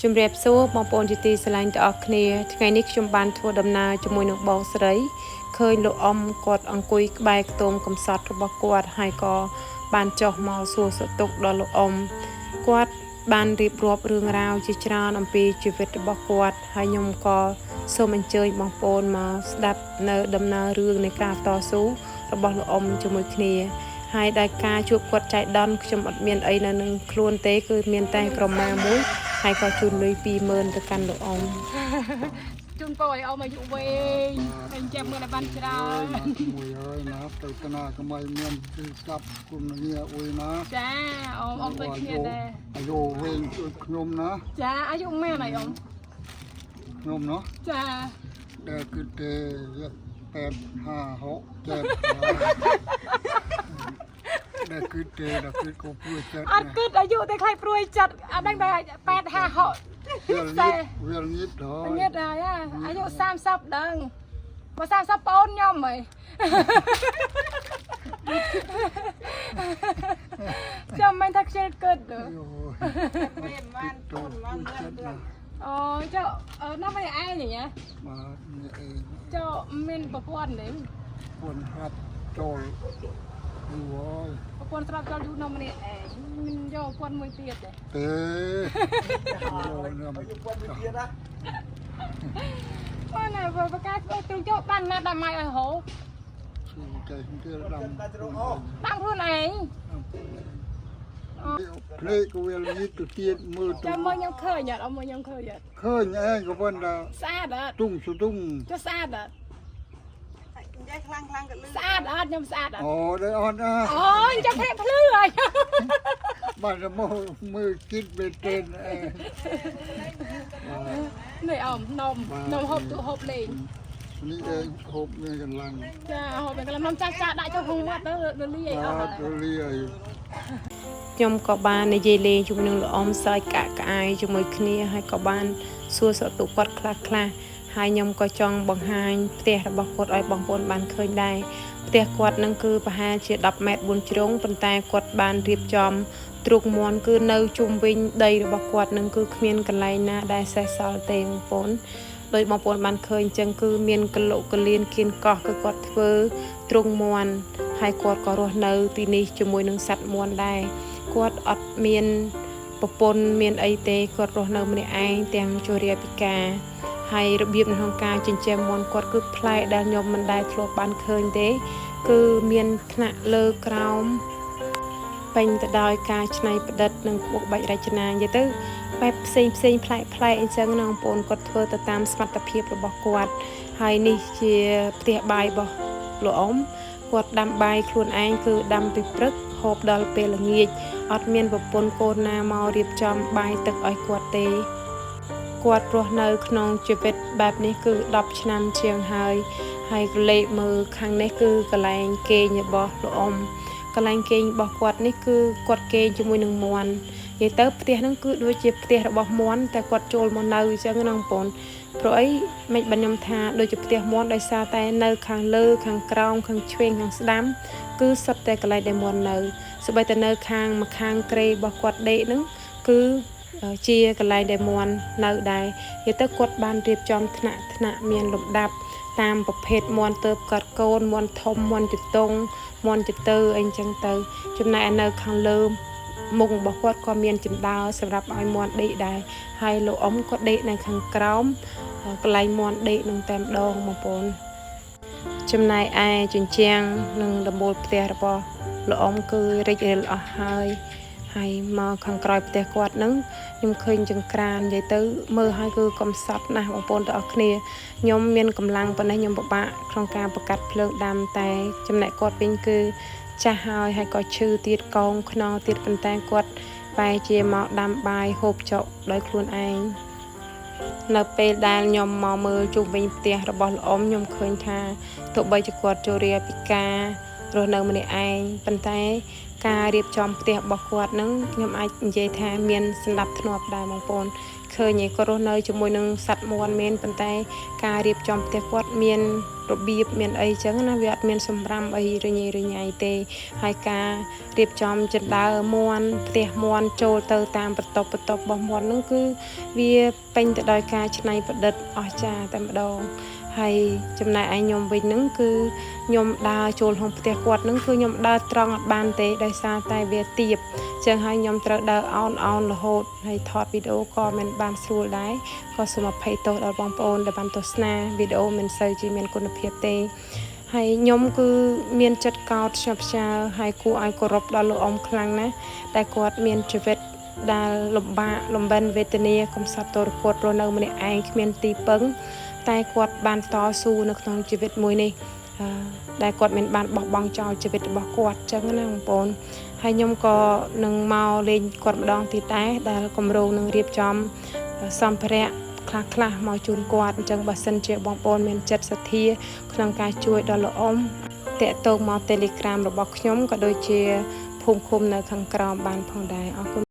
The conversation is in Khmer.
ជំរាបសួរបងប្អូនជាទីស្រឡាញ់ទាំងអស់គ្នាថ្ងៃនេះខ្ញុំបានធ្វើដំណើរជាមួយនឹងបងស្រីឃើញលោកអ៊ំគាត់អង្គុយក្បែរខ្ទមកំសត់របស់គាត់ហើយក៏បានចុះមកសួរសុខទុក្ខដល់លោកអ៊ំគាត់បានរៀបរាប់រឿងរ៉ាវជាច្រើនអំពីជីវិតរបស់គាត់ហើយខ្ញុំក៏សូមអញ្ជើញបងប្អូនមកស្ដាប់នៅដំណើររឿងនៃការតស៊ូរបស់លោកអ៊ំជាមួយគ្នាហើយដែលការជួបគាត់ចៃដន្យខ្ញុំអត់មានអីនៅនឹងខ្លួនទេគឺមានតែក្រមាមួយហើយក៏ជូនលុយ 20,000 ទៅកាន់លោកអ៊ំជូនពរឲ្យអ៊ំអាយុវែងហើយចាំមើលឲ្យបានច្រើនមួយហើយណាទៅកណាកុំឲ្យមានគឺស្ដាប់គុំនាអ៊ុយណាចាអ៊ំដូចគ្នាដែរអាយុវែងដូចខ្ញុំណាចាអាយុម៉ែនហើយអ៊ំខ្ញុំណាចាដែលគឺទេ856ដែលគឺទេដែលគឺក៏ព្រួយចិត្តអត់គិតអាយុតែខ្លៃព្រួយចិត្តអត់ដឹងតែ856វាលញៀតដល់ញៀតហើយអាយុ30ដឹងបើ30ប្អូនខ្ញុំហីចាំមិនថាខ្ជិលគិតមានបានទូនបានអូចុះនោះមិនឯងញ៉ាបាទនេះឯងចុះមានប្រព័ន្ធនេះប្រព័ន្ធហាត់ចូលយូរហើយប្រព័ន្ធស្រាប់ចូលយូរនោះម្នាក់ឯងមានយកប្រព័ន្ធមួយទៀតទេយកនេះប្រព័ន្ធមួយទៀតណាអូនឯងបើកាធ្វើទ្រង់ចុះបានណាដល់ម៉ៃឲ្យហូបចេះគេដាំខ្លួនឯងភ្លេកវាលនេះទៅទៀតមើលចាំមើលខ្ញុំឃើញអត់អត់មើលខ្ញុំឃើញអត់ឃើញឯងក៏ប៉ុន្តែស្អាតអត់ទុំទុំចុះស្អាតអត់និយាយខ្លាំងក៏លឺស្អាតអត់ខ្ញុំស្អាតអត់អូដែរអត់អូចាំភ្លេភ្លឺហើយបាទមកមើលគិតបេតេននេះអ៊ំនំហូបទូហូបលេងនេះឯងហូបមានកន្លងចាហូបមានកន្លងនំចាស់ដាក់ចូលក្នុងមាត់ទៅរលាយអស់រលាយខ្ញុំក៏បាននិយាយលេងជាមួយនឹងលោកអ៊ំសើចកាក់ក្អាយជាមួយគ្នាហើយក៏បានសួរសុខទុក្ខគាត់ខ្លះហើយខ្ញុំក៏ចង់បង្ហាញផ្ទះរបស់គាត់ឲ្យបងប្អូនបានឃើញដែរផ្ទះគាត់នឹងគឺប្រហែលជា10ម៉ែត្រ4ជ្រុងប៉ុន្តែគាត់បានរៀបចំទ្រុងមន់គឺនៅជុំវិញដីរបស់គាត់នឹងគឺគ្មានកន្លែងណាដែលសេសសល់ទេបងប្អូនដោយបងប្អូនបានឃើញអញ្ចឹងគឺមានកលុកកលៀនគៀនកោះគឺគាត់ធ្វើទ្រុងមន់ហើយគាត់ក៏រស់នៅទីនេះជាមួយនឹងសត្វមន់ដែរគាត់អត់មានប្រពន្ធមានអីទេគាត់រស់នៅម្នាក់ឯងទាំងជរាពិការហើយរបៀបក្នុងការចិញ្ចឹមមាន់គាត់គឺប្លែកដែលខ្ញុំមិនដែលធ្លាប់បានឃើញទេគឺមានថ្នាក់លើក្រោមពេញទៅដោយការច្នៃប្រឌិតនិងក្បូរក្បាច់រចនានិយាយទៅបែបផ្សេងប្លែកអញ្ចឹងណាបងប្អូនគាត់ធ្វើទៅតាមសមត្ថភាពរបស់គាត់ហើយនេះជាផ្ទះបាយរបស់លោកអ៊ំគាត់ដាំបាយខ្លួនឯងគឺដាំពីព្រឹកហូបដល់ពេលល្ងាចអត់មានប្រពន្ធកូនណាមករៀបចំបាយទឹកឲ្យគាត់ទេគាត់រស់នៅក្នុងជីវិតបែបនេះគឺ10ឆ្នាំជាងហើយក្រឡេកមើលខាងនេះគឺកន្លែងគេងរបស់លោកអ៊ំកន្លែងគេងរបស់គាត់នេះគឺគាត់គេងជាមួយនឹងមាន់និយាយទៅផ្ទះហ្នឹងគឺដូចជាផ្ទះរបស់មាន់តែគាត់ចូលមកនៅអញ្ចឹងណាបងប្អូនព្រោះអីមិនបានខ្ញុំថាដូចជាផ្ទះមាន់ដោយសារតែនៅខាងលើខាងក្រោមខាងឆ្វេងខាងស្ដាំគឺសុទ្ធតែកន្លែងដែលមាន់នៅសូម្បីតែនៅខាងម្ខាងក្រេរបស់គាត់ដេកហ្នឹងគឺជាកន្លែងដែលមាន់នៅដែរនិយាយទៅគាត់បានរៀបចំថ្នាក់មានលំដាប់តាមប្រភេទមាន់ទៅកាត់កូនមាន់ធំមាន់ចតុងមាន់ចទៅអីចឹងទៅចំណែកនៅខាងលើមុខរបស់គាត់ក៏មានជណ្ដើរសម្រាប់ឲ្យមាន់ដេកដែរហើយលោកអ៊ំក៏ដេកនៅខាងក្រោមកន្លែងមាន់ដេកនឹងតែម្ដងបងប្អូនចំណែកឯជញ្ជាំងនិងដំបូលផ្ទះរបស់លោកអ៊ំគឺរិចរិលអស់ហើយមកខាងក្រោយផ្ទះគាត់ហ្នឹងខ្ញុំឃើញចង្ក្រាននិយាយទៅមើលឲ្យគឺកំសត់ណាស់បងប្អូនទាំងអស់គ្នាខ្ញុំមានកម្លាំងប៉ុណ្ណេះខ្ញុំពិបាកក្នុងការបង្កាត់ភ្លើងដាំតែចំណែកគាត់វិញគឺចាស់ហើយក៏ឈឺទៀតកងខ្នងទៀតប៉ុន្តែគាត់បែរជាមកដាំបាយហូបចុកដោយខ្លួនឯងនៅពេលដែលខ្ញុំមកមើលជុំវិញផ្ទះរបស់លោកអ៊ំខ្ញុំឃើញថាទោះបីជាគាត់ចូលរាពិការរស់នៅម្នាក់ឯងប៉ុន្តែ ការរៀបចំផ្ទះរបស់គាត់នឹងខ្ញុំអាចនិយាយថាមានសម្ដាប់ធ្នាប់ដែរបងប្អូនឃើញឯគាត់រស់នៅជាមួយនឹងសត្វមាន់មែនប៉ុន្តែការរៀបចំផ្ទះគាត់មានរបៀបមានអីចឹងណាវាអត់មានសម្រាមអីរញ៉េរញ៉ៃទេហើយការរៀបចំចិណ្ដើមមាន់ផ្ទះមាន់ចូលទៅតាមបន្ទប់របស់មាន់ហ្នឹងគឺវាពេញទៅដោយការច្នៃប្រឌិតអស្ចារ្យតែម្ដងហើយចំណែកឯខ្ញុំវិញហ្នឹងគឺខ្ញុំដើរចូលក្នុងផ្ទះគាត់ហ្នឹងគឺខ្ញុំដើរត្រង់អត់បានទេដោយសារតែវាទាបចឹងហើយខ្ញុំត្រូវដើរអោនរហូតហើយថតវីដេអូក៏មិនបានស្រួលដែរក៏សូមអភ័យទោសដល់បងប្អូនដែលបានទស្សនាវីដេអូមិនសូវជាមានគុណភាពទេហើយខ្ញុំគឺមានចិត្តកោតស្ញប់ស្ញើហើយគួរឲ្យគោរពដល់លោកអ៊ំខ្លាំងណាស់តែគាត់មានជីវិតដែលលំបាកលំបិនវេទនាកំសត់ទរគតរស់នៅម្នាក់ឯងគ្មានទីពឹងតែគាត់បានតស៊ូនៅក្នុងជីវិតមួយនេះដែលគាត់មានបានបោះបង់ចោលជីវិតរបស់គាត់ចឹងណាបងប្អូនហើយខ្ញុំក៏នឹងមកលេងគាត់ម្ដងទៀតដែរដែលគម្រោងនឹងរៀបចំសម្ភារៈខ្លះមកជូនគាត់អញ្ចឹងបើសិនជាបងប្អូនមានចិត្តសទ្ធាក្នុងការជួយដល់លោកអ៊ំតាក់ទងមក Telegram របស់ខ្ញុំក៏ដូចជាភូមិឃុំនៅខាងក្រោមបានផងដែរអរគុណ